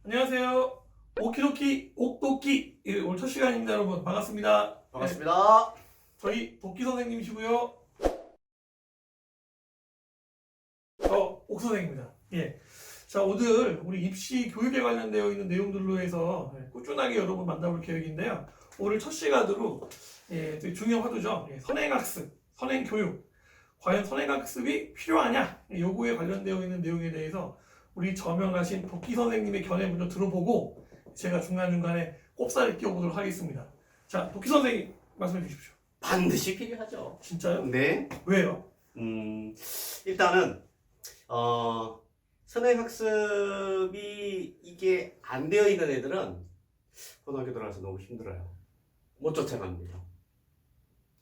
안녕하세요. 오키도키 옥도끼 오늘 첫 시간입니다, 여러분. 반갑습니다. 반갑습니다. 네, 저희 도끼 선생님이시고요. 옥 선생입니다. 예. 자, 오늘 우리 입시 교육에 관련되어 있는 내용들로 해서 꾸준하게 여러분 만나볼 계획인데요. 오늘 첫 시간으로 되게 중요한 화두죠. 선행학습, 선행교육. 과연 선행학습이 필요하냐? 요거에 관련되어 있는 내용에 대해서 우리 저명하신 도끼 선생님의 견해 먼저 들어보고 제가 중간중간에 꼽사를 끼워보도록 하겠습니다. 자, 도끼 선생님 말씀해 주십시오. 반드시 필요하죠. 진짜요? 네. 왜요? 일단은 선행학습이 이게 안 되어 있는 애들은 고등학교 들어가서 너무 힘들어요. 못 쫓아갑니다.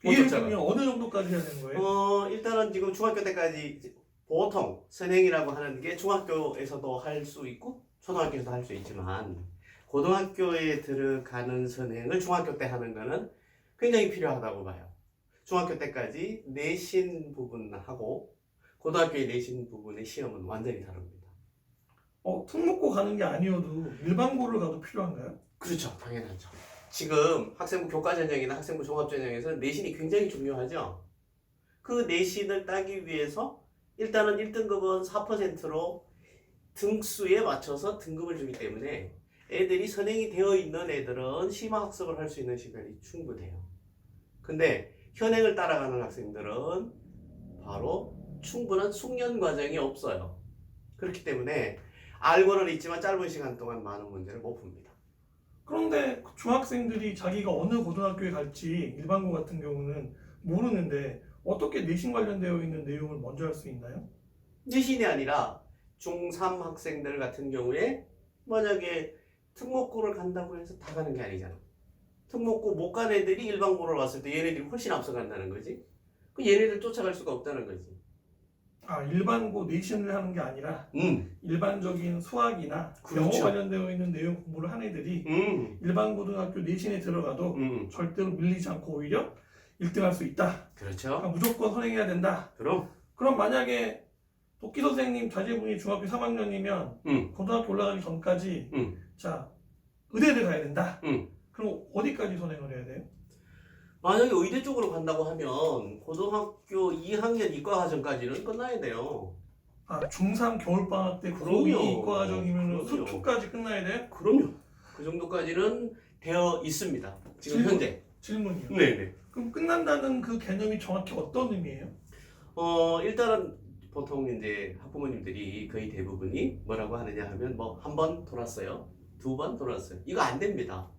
못 이해를 쫓아가. 그러면 어느 정도까지 해야 되는 거예요? 일단은 지금 중학교 때까지 보통 선행이라고 하는 게 중학교에서도 할 수 있고 초등학교에서도 할 수 있지만 고등학교에 들어가는 선행을 중학교 때 하는 거는 굉장히 필요하다고 봐요. 중학교 때까지 내신 부분하고 고등학교의 내신 부분의 시험은 완전히 다릅니다. 특목고 가는 게 아니어도 일반고를 가도 필요한가요? 그렇죠. 당연하죠. 지금 학생부 교과전형이나 학생부 종합전형에서 내신이 굉장히 중요하죠. 그 내신을 따기 위해서 일단은 1등급은 4%로 등수에 맞춰서 등급을 주기 때문에 애들이 선행이 되어 있는 애들은 심화학습을 할 수 있는 시간이 충분해요. 근데 현행을 따라가는 학생들은 바로 충분한 숙련 과정이 없어요. 그렇기 때문에 알고는 있지만 짧은 시간 동안 많은 문제를 못 풉니다. 그런데 중학생들이 자기가 어느 고등학교에 갈지 일반고 같은 경우는 모르는데 어떻게 내신 관련되어 있는 내용을 먼저 할 수 있나요? 내신이 아니라 중3 학생들 같은 경우에 만약에 특목고를 간다고 해서 다 가는 게 아니잖아. 특목고 못 간 애들이 일반고를 왔을 때 얘네들이 훨씬 앞서간다는 거지. 그 얘네들 쫓아갈 수가 없다는 거지. 일반고 내신을 하는 게 아니라 일반적인 수학이나 그렇죠. 영어 관련되어 있는 내용 공부를 한 애들이 일반 고등학교 내신에 들어가도 절대로 밀리지 않고 오히려 1등할 수 있다. 그렇죠. 그러니까 무조건 선행해야 된다. 그럼 만약에 도끼 선생님 자제분이 중학교 3학년이면 고등학교 올라가기 전까지 자 의대를 가야 된다. 그럼 어디까지 선행을 해야 돼요? 만약에 의대 쪽으로 간다고 하면 고등학교 2학년 이과과정까지는 끝나야 돼요. 중3 겨울방학 때 그럼요. 고2 이과과정이면 그럼요. 수투까지 끝나야 돼요? 그럼요. 그 정도까지는 되어 있습니다. 지금 현재. 질문이요. 네네. 그럼 끝난다는 그 개념이 정확히 어떤 의미예요? 일단은 보통 이제 학부모님들이 거의 대부분이 뭐라고 하느냐 하면 뭐 한 번 돌았어요. 2번 돌았어요. 이거 안 됩니다.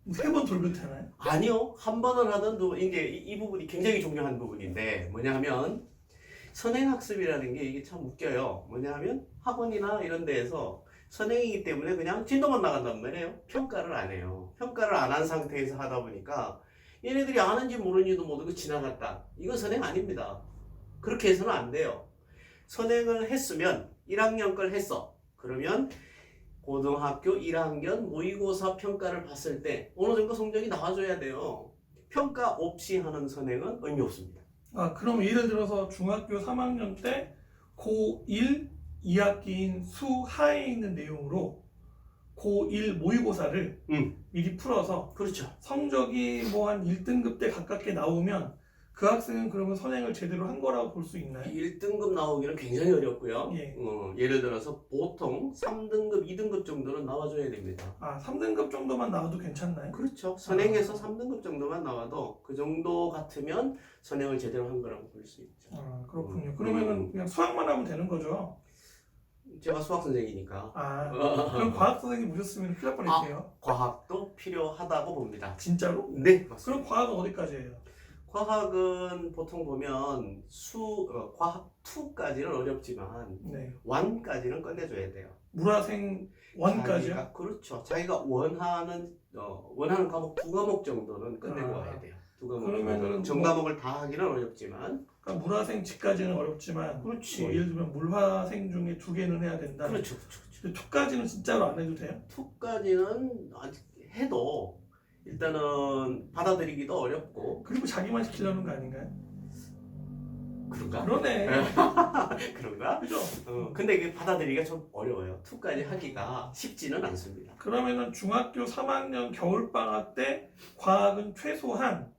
3번 돌면 되나요? 아니요. 한 번을 하든 이제 이 부분이 굉장히 중요한 부분인데 뭐냐 하면 선행학습이라는 게 이게 참 웃겨요. 뭐냐 하면 학원이나 이런 데에서 선행이기 때문에 그냥 진도만 나간단 말이에요. 평가를 안 해요. 평가를 안 한 상태에서 하다 보니까 얘네들이 아는지 모르는지도 모르고 지나갔다. 이건 선행 아닙니다. 그렇게 해서는 안 돼요. 선행을 했으면 1학년 걸 했어. 그러면 고등학교 1학년 모의고사 평가를 봤을 때 어느 정도 성적이 나와줘야 돼요. 평가 없이 하는 선행은 의미 없습니다. 그럼 예를 들어서 중학교 3학년 때 고1 2학기인 수하에 있는 내용으로 고1 모의고사를 미리 풀어서 그렇죠. 성적이 뭐 한 1등급 때 가깝게 나오면 그 학생은 그러면 선행을 제대로 한 거라고 볼 수 있나요? 1등급 나오기는 굉장히 어렵고요. 예. 예를 들어서 보통 3등급, 2등급 정도는 나와줘야 됩니다. 3등급 정도만 나와도 괜찮나요? 그렇죠. 선행에서 3등급 정도만 나와도 그 정도 같으면 선행을 제대로 한 거라고 볼 수 있죠. 그렇군요. 그러면은 그냥 수학만 하면 되는 거죠? 제가 수학 선생이니까 그럼 과학 선생님 모셨으면 큰일 날 뻔했네요. 과학도 필요하다고 봅니다. 진짜로? 네, 맞습니다. 그럼 과학은 어디까지 해요? 과학은 보통 보면 과학 2까지는 어렵지만 네. 1까지는 끝내줘야 돼요. 물화생 1까지요? 그렇죠. 자기가 원하는 과목 2과목 정도는 끝내고 와야 돼요. 2과목 그러면은 전 과목을 다 하기는 어렵지만 그러니까 물화생 G까지는 어렵지만 그렇지. 예를 들면 물화생 중에 2개는 해야 된다. 그렇죠. 근데 2까지는 진짜로 안 해도 돼요? 2까지는 아직 해도 일단은 받아들이기도 어렵고 그리고 자기만 시키려는 거 아닌가요? 그런가? 그러네. 그런가? 그죠? 근데 이게 받아들이기가 좀 어려워요. 2까지 하기가 쉽지는 않습니다. 그러면은 중학교 3학년 겨울방학 때 과학은 최소한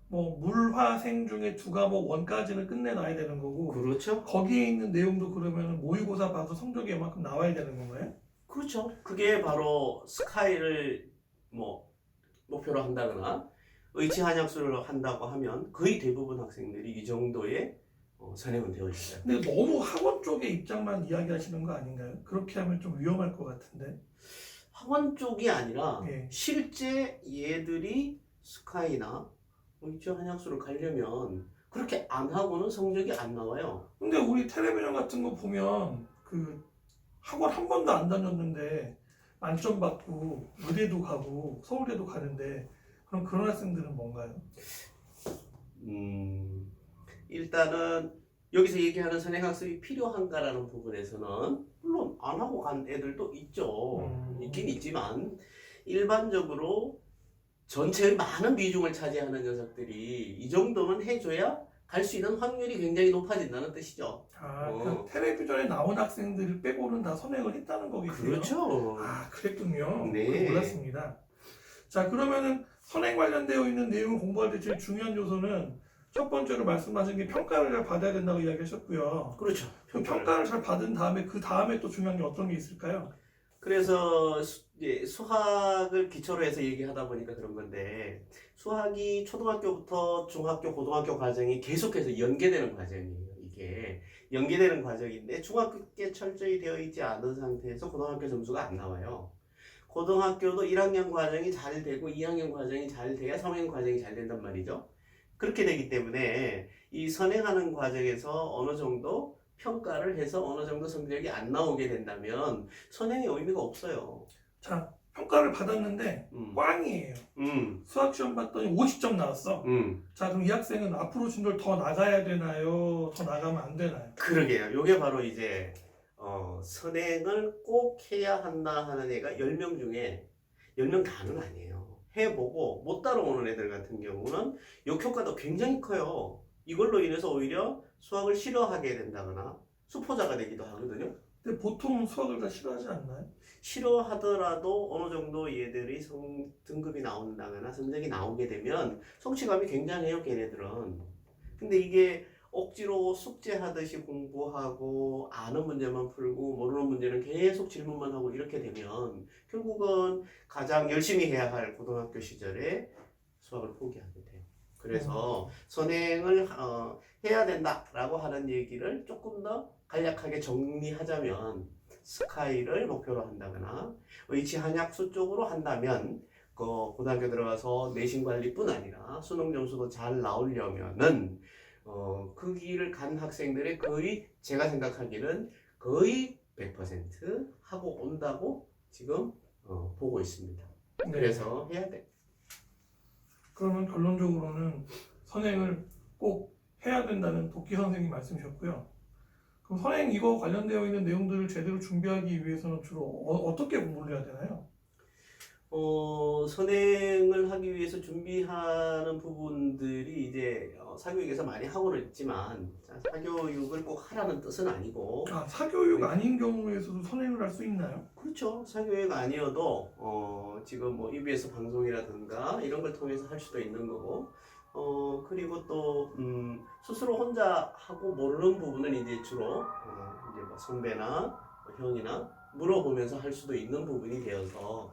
뭐 물화생 중에 2과목 원까지는 끝내놔야 되는 거고 그렇죠? 거기에 있는 내용도 그러면 모의고사 봐서 성적이 이만큼 나와야 되는 건가요? 그렇죠. 그게 바로 스카이를 뭐 목표로 한다거나 의치 한약수를 한다고 하면 거의 대부분 학생들이 이 정도의 선행은 되어 있어요. 근데 너무 학원 쪽의 입장만 이야기하시는 거 아닌가요? 그렇게 하면 좀 위험할 것 같은데. 학원 쪽이 아니라 예. 실제 얘들이 스카이나 의치 한약수를 가려면 그렇게 안 하고는 성적이 안 나와요. 근데 우리 텔레비전 같은 거 보면 그 학원 한 번도 안 다녔는데 만점 받고 의대도 가고 서울대도 가는데 그럼 그런 학생들은 뭔가요? 일단은 여기서 얘기하는 선행학습이 필요한가라는 부분에서는 물론 안 하고 간 애들도 있죠. 있긴 있지만 일반적으로 전체의 많은 비중을 차지하는 녀석들이 이 정도는 해줘야 갈 수 있는 확률이 굉장히 높아진다는 뜻이죠. 그러니까 텔레비전에 나온 학생들을 빼고는 다 선행을 했다는 거겠죠? 그렇죠. 그랬군요. 네. 그걸 몰랐습니다. 자, 그러면은 선행 관련되어 있는 내용을 공부할 때 제일 중요한 요소는 첫 번째로 말씀하신 게 평가를 잘 받아야 된다고 이야기하셨고요. 그렇죠. 그럼 평가를 잘 받은 다음에 그 다음에 또 중요한 게 어떤 게 있을까요? 그래서 수학을 기초로 해서 얘기하다 보니까 그런 건데 수학이 초등학교부터 중학교, 고등학교 과정이 계속해서 연계되는 과정이에요. 이게 연계되는 과정인데 중학교 때 철저히 되어 있지 않은 상태에서 고등학교 점수가 안 나와요. 고등학교도 1학년 과정이 잘 되고 2학년 과정이 잘 돼야 3학년 과정이 잘 된단 말이죠. 그렇게 되기 때문에 이 선행하는 과정에서 어느 정도 평가를 해서 어느 정도 성적이 안 나오게 된다면 선행의 의미가 없어요. 자, 평가를 받았는데 꽝이에요. 수학 시험 봤더니 50점 나왔어. 자, 그럼 이 학생은 앞으로 진도를 더 나가야 되나요? 더 나가면 안 되나요? 그러게요. 요게 바로 이제 선행을 꼭 해야 한다 하는 애가 10명 중에 10명 다는 아니에요. 해보고 못 따라오는 애들 같은 경우는 역효과도 굉장히 커요. 이걸로 인해서 오히려 수학을 싫어하게 된다거나 수포자가 되기도 하거든요. 근데 보통 수학을 다 싫어하지 않나요? 싫어하더라도 어느 정도 얘들이 등급이 나온다거나 성적이 나오게 되면 성취감이 굉장해요, 걔네들은. 근데 이게 억지로 숙제하듯이 공부하고 아는 문제만 풀고 모르는 문제는 계속 질문만 하고 이렇게 되면 결국은 가장 열심히 해야 할 고등학교 시절에 수학을 포기하게 돼요. 그래서 선행을 해야 된다라고 하는 얘기를 조금 더 간략하게 정리하자면 스카이를 목표로 한다거나 의치 한약수 쪽으로 한다면 그 고등학교 들어가서 내신 관리뿐 아니라 수능 점수도 잘 나오려면은 그 길을 간 학생들의 거의 제가 생각하기는 거의 100% 하고 온다고 지금 보고 있습니다. 네. 그래서 해야 돼. 그러면 결론적으로는 선행을 꼭 해야 된다는 도끼 선생님 말씀이셨고요. 그럼 선행 이거 관련되어 있는 내용들을 제대로 준비하기 위해서는 주로 어떻게 공부를 해야 되나요? 선행을 하기 위해서 준비하는 부분들이 이제 사교육에서 많이 하고는 있지만 사교육을 꼭 하라는 뜻은 아니고 사교육 아닌 경우에서도 선행을 할 수 있나요? 그렇죠. 사교육 아니어도 지금 뭐 EBS 방송이라든가 이런 걸 통해서 할 수도 있는 거고 그리고 또 스스로 혼자 하고 모르는 부분은 이제 주로 이제 뭐 선배나 형이나 물어보면서 할 수도 있는 부분이 되어서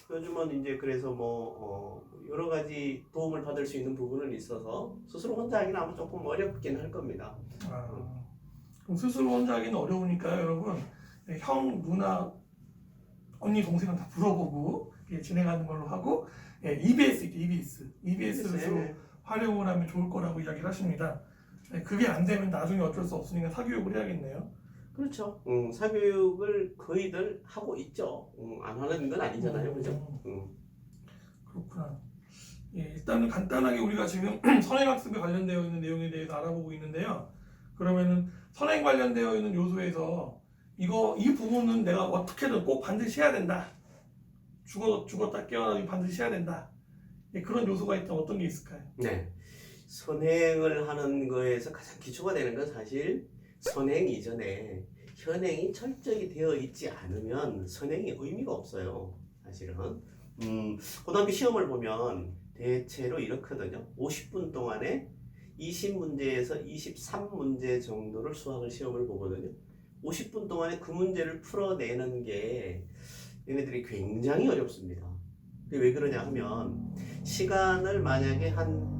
요즘은 이제 그래서 뭐 여러 가지 도움을 받을 수 있는 부분은 있어서 스스로 혼자 하기는 아마 조금 어렵긴 할 겁니다. 그럼 스스로 혼자 하기는 어려우니까요, 여러분. 형, 누나, 언니, 동생은 다 물어보고 진행하는 걸로 하고 EBS 있죠, EBS를 주로 활용을 하면 좋을 거라고 이야기를 하십니다. 그게 안 되면 나중에 어쩔 수 없으니까 사교육을 해야겠네요. 그렇죠. 사교육을 거의들 하고 있죠. 안 하는 건 아니잖아요, 그죠? 그렇구나. 일단은 간단하게 우리가 지금 선행학습에 관련되어 있는 내용에 대해서 알아보고 있는데요. 그러면은 선행 관련되어 있는 요소에서 이 부분은 내가 어떻게든 꼭 반드시 해야 된다. 죽었다 깨어나기 반드시 해야 된다. 그런 요소가 있다면 어떤 게 있을까요? 네. 선행을 하는 거에서 가장 기초가 되는 건 사실 선행 이전에 현행이 철저히 되어 있지 않으면 선행이 의미가 없어요. 사실은. 고등학교 시험을 보면 대체로 이렇거든요. 50분 동안에 20문제에서 23문제 정도를 수학을 시험을 보거든요. 50분 동안에 그 문제를 풀어내는 게 얘네들이 굉장히 어렵습니다. 그게 왜 그러냐 하면 시간을 만약에 한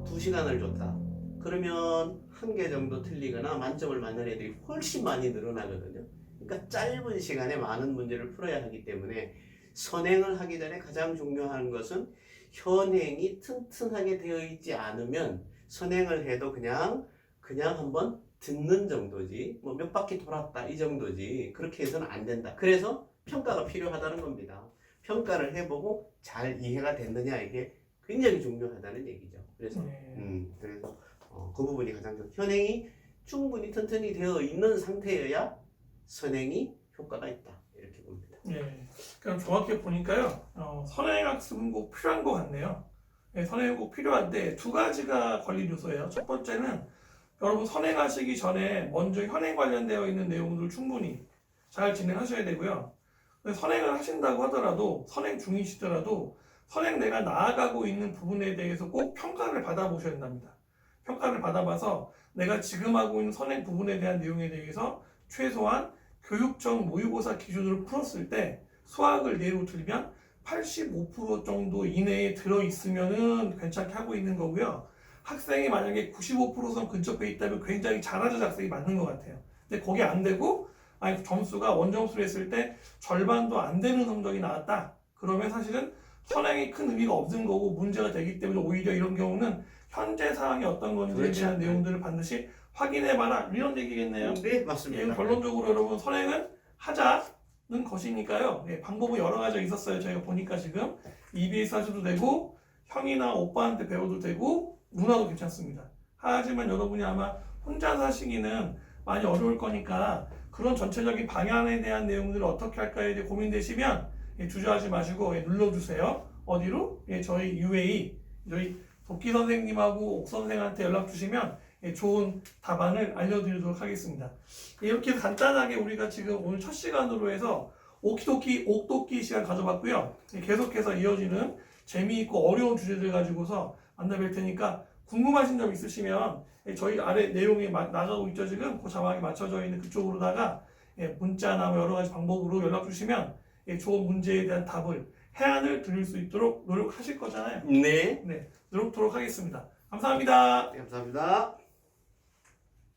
2시간을 줬다. 그러면 한 개 정도 틀리거나 만점을 맞는 애들이 훨씬 많이 늘어나거든요. 그러니까 짧은 시간에 많은 문제를 풀어야 하기 때문에 선행을 하기 전에 가장 중요한 것은 현행이 튼튼하게 되어 있지 않으면 선행을 해도 그냥 한번 듣는 정도지 뭐 몇 바퀴 돌았다 이 정도지 그렇게 해서는 안 된다. 그래서 평가가 필요하다는 겁니다. 평가를 해보고 잘 이해가 됐느냐 이게 굉장히 중요하다는 얘기죠. 그래서 그래서 그 부분이 가장 현행이 충분히 튼튼히 되어 있는 상태여야 선행이 효과가 있다 이렇게 봅니다. 예. 그럼 정확히 보니까요, 선행학습은 꼭 필요한 것 같네요. 예, 선행은 꼭 필요한데 두 가지가 걸린 요소예요. 첫 번째는 여러분 선행하시기 전에 먼저 현행 관련되어 있는 내용들을 충분히 잘 진행하셔야 되고요. 선행을 하신다고 하더라도 선행 중이시더라도 선행 내가 나아가고 있는 부분에 대해서 꼭 평가를 받아보셔야 된답니다. 평가를 받아봐서 내가 지금 하고 있는 선행 부분에 대한 내용에 대해서 최소한 교육청 모의고사 기준으로 풀었을 때 수학을 예로 들면 85% 정도 이내에 들어있으면은 괜찮게 하고 있는 거고요. 학생이 만약에 95%선 근접해 있다면 굉장히 잘하는 학생이 맞는 것 같아요. 근데 거기 안 되고 아니 점수가 원점수로 했을 때 절반도 안 되는 성적이 나왔다. 그러면 사실은 선행이 큰 의미가 없는 거고 문제가 되기 때문에 오히려 이런 경우는 현재 상황이 어떤 건지에 그렇죠. 대한 내용들을 반드시 확인해봐라 이런 얘기겠네요. 네, 맞습니다. 예, 결론적으로 여러분 선행은 하자는 것이니까요. 예, 방법은 여러 가지가 있었어요. 저희가 보니까 지금 EBS 하셔도 되고 형이나 오빠한테 배워도 되고 누나도 괜찮습니다. 하지만 여러분이 아마 혼자서 하시기는 많이 어려울 거니까 그런 전체적인 방향에 대한 내용들을 어떻게 할까에 대해 고민되시면 예, 주저하지 마시고 예, 눌러주세요. 어디로? 예, 저희 UA 저희 도끼 선생님하고 옥 선생한테 연락 주시면 예, 좋은 답안을 알려드리도록 하겠습니다. 이렇게 간단하게 우리가 지금 오늘 첫 시간으로 해서 옥도끼 시간 가져봤고요. 예, 계속해서 이어지는 재미있고 어려운 주제들 가지고서 만나뵐 테니까 궁금하신 점 있으시면 예, 저희 아래 내용이 나가고 있죠. 지금 그 자막에 맞춰져 있는 그쪽으로다가 예, 문자나 뭐 여러 가지 방법으로 연락 주시면 예, 좋은 문제에 대한 답을 해안을 드릴 수 있도록 노력하실 거잖아요. 네. 네, 노력토록 하겠습니다. 감사합니다. 감사합니다.